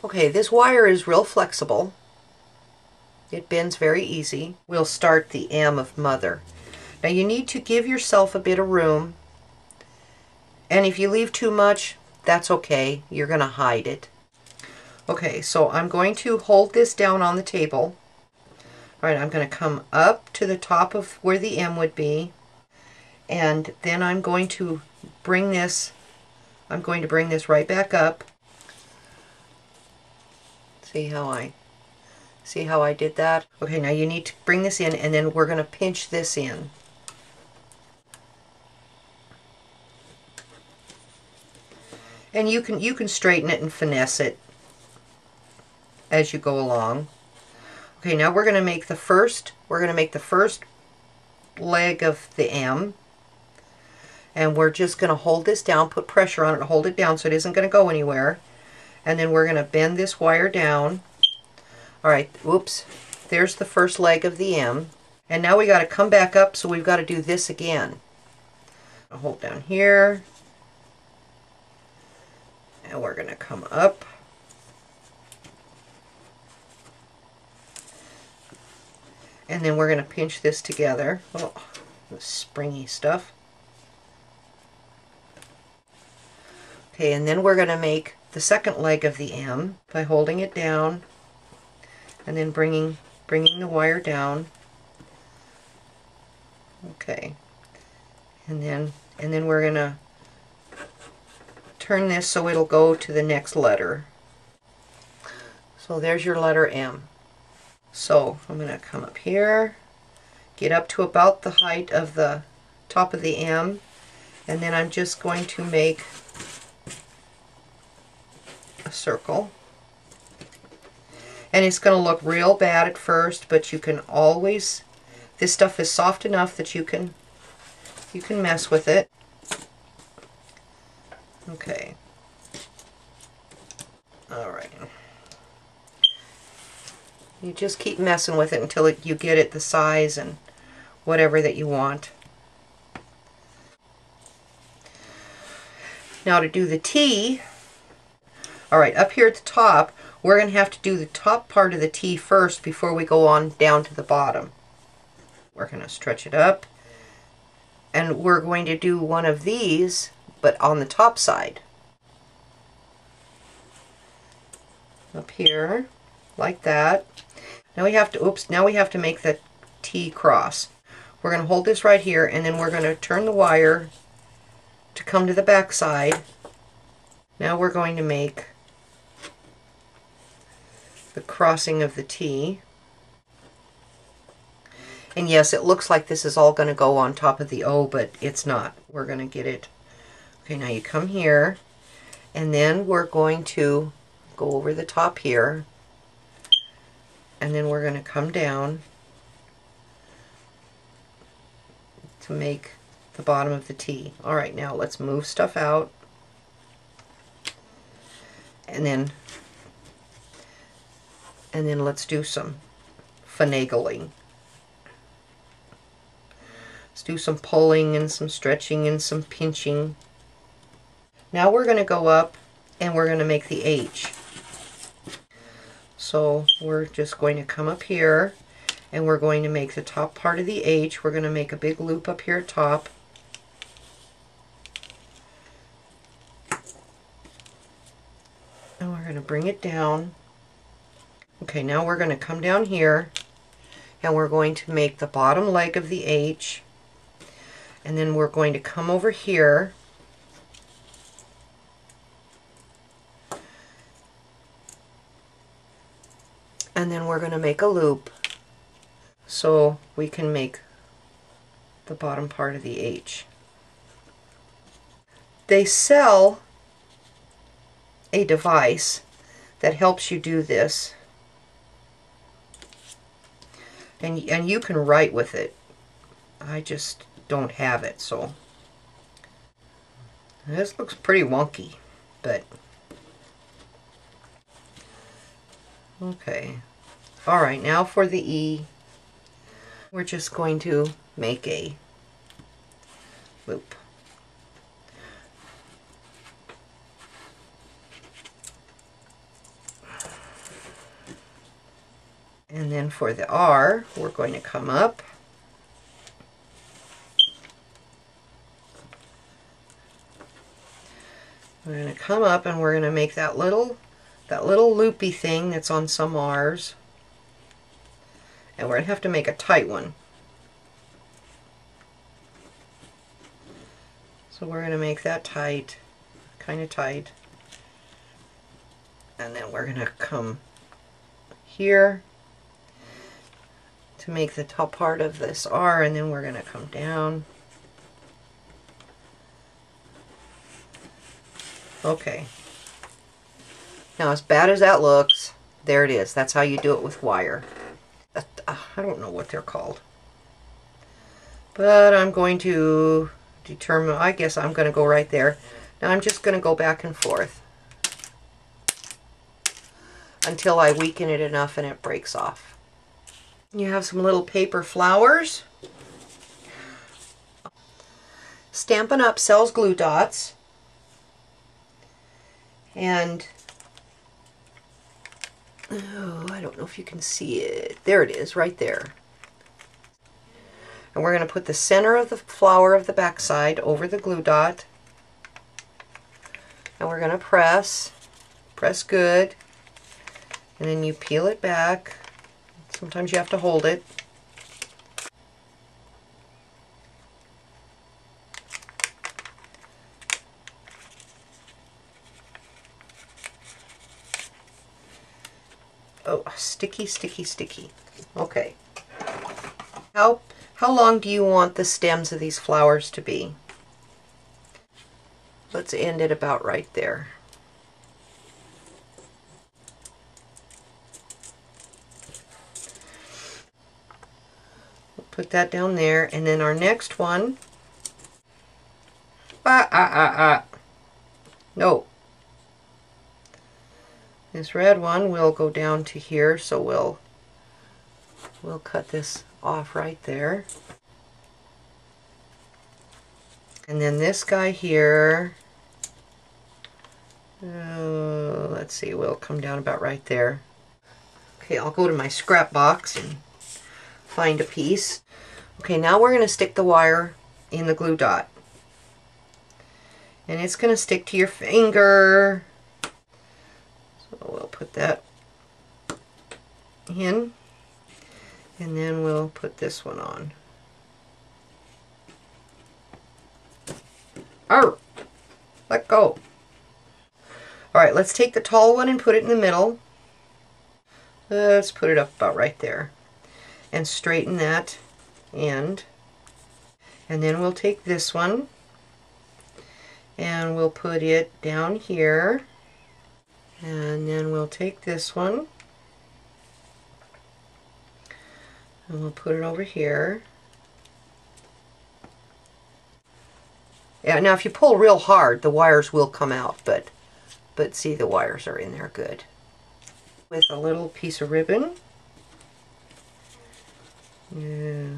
Okay, this wire is real flexible. It bends very easy. We'll start the M of mother. Now you need to give yourself a bit of room, and if you leave too much, that's okay. You're going to hide it. Okay, so I'm going to hold this down on the table. All right, I'm going to come up to the top of where the M would be, and then I'm going to bring this right back up. See how I did that? Okay, now you need to bring this in, and then we're going to pinch this in. And you can straighten it and finesse it as you go along. Okay, now we're going to make the first leg of the M, and we're just going to hold this down, put pressure on it, hold it down so it isn't going to go anywhere. And then we're going to bend this wire down. All right, whoops, there's the first leg of the M. And now we got to come back up, so we've got to do this again. I'll hold down here, and we're going to come up. And then we're going to pinch this together. Oh, the springy stuff. Okay, and then we're going to make the second leg of the M by holding it down and then bringing the wire down. Okay, and then we're going to turn this so it'll go to the next letter. So there's your letter M. So I'm going to come up here, get up to about the height of the top of the M, and then I'm just going to make a circle. And it's going to look real bad at first, but you can always, this stuff is soft enough that you can mess with it. Okay. All right. You just keep messing with it until you get it the size and whatever that you want. Now to do the T, all right, up here at the top, we're going to have to do the top part of the T first before we go on down to the bottom. We're going to stretch it up, and we're going to do one of these, but on the top side. Up here, like that. Now we have to make the T cross. We're going to hold this right here, and then we're going to turn the wire to come to the back side. Now we're going to make the crossing of the T. And yes, it looks like this is all going to go on top of the O, but it's not. We're going to get it. Okay, now you come here, and then we're going to go over the top here, and then we're going to come down to make the bottom of the T. All right, now let's move stuff out, and then let's do some finagling. Let's do some pulling and some stretching and some pinching. Now we're going to go up and we're going to make the H. So we're just going to come up here and we're going to make the top part of the H. We're going to make a big loop up here at top. And we're going to bring it down. Okay, now we're going to come down here and we're going to make the bottom leg of the H, and then we're going to come over here and then we're going to make a loop so we can make the bottom part of the H. They sell a device that helps you do this, and you can write with it. I just don't have it, so this looks pretty wonky, but okay. All right, now for the E, we're just going to make a loop. And then for the R, we're going to come up. We're going to come up and we're going to make that little loopy thing that's on some R's. And we're going to have to make a tight one. So we're going to make that tight, kind of tight. And then we're going to come here to make the top part of this R, and then we're going to come down. Okay. Now, as bad as that looks, there it is. That's how you do it with wire. I don't know what they're called. But I'm going to determine, I guess I'm going to go right there. Now I'm just going to go back and forth until I weaken it enough and it breaks off. You have some little paper flowers. Stampin' Up! Sells glue dots. And, oh, I don't know if you can see it. There it is, right there. And we're going to put the center of the flower of the back side over the glue dot. And we're going to press good. And then you peel it back. Sometimes you have to hold it. Oh, sticky, sticky, sticky. Okay. How long do you want the stems of these flowers to be? Let's end it about right there. We'll put that down there, and then our next one. No. This red one will go down to here, so we'll cut this off right there. And then this guy here, let's see, we'll come down about right there. Okay, I'll go to my scrap box and find a piece. Okay, now we're going to stick the wire in the glue dot. And it's going to stick to your finger. So we'll put that in, and then we'll put this one on. Arr! Let go. Alright, let's take the tall one and put it in the middle. Let's put it up about right there. And straighten that end. And then we'll take this one and we'll put it down here. And then we'll take this one and we'll put it over here. Yeah, now if you pull real hard, the wires will come out, but see, the wires are in there good. With a little piece of ribbon. Yeah.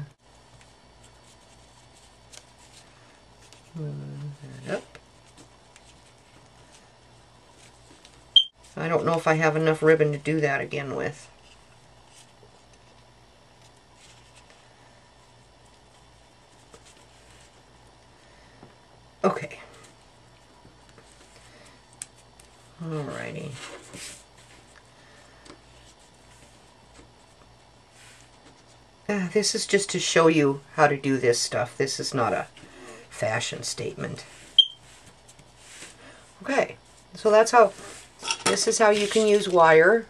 Move that up. I don't know if I have enough ribbon to do that again with. Okay. Alrighty. This is just to show you how to do this stuff. This is not a fashion statement. Okay, so this is how you can use wire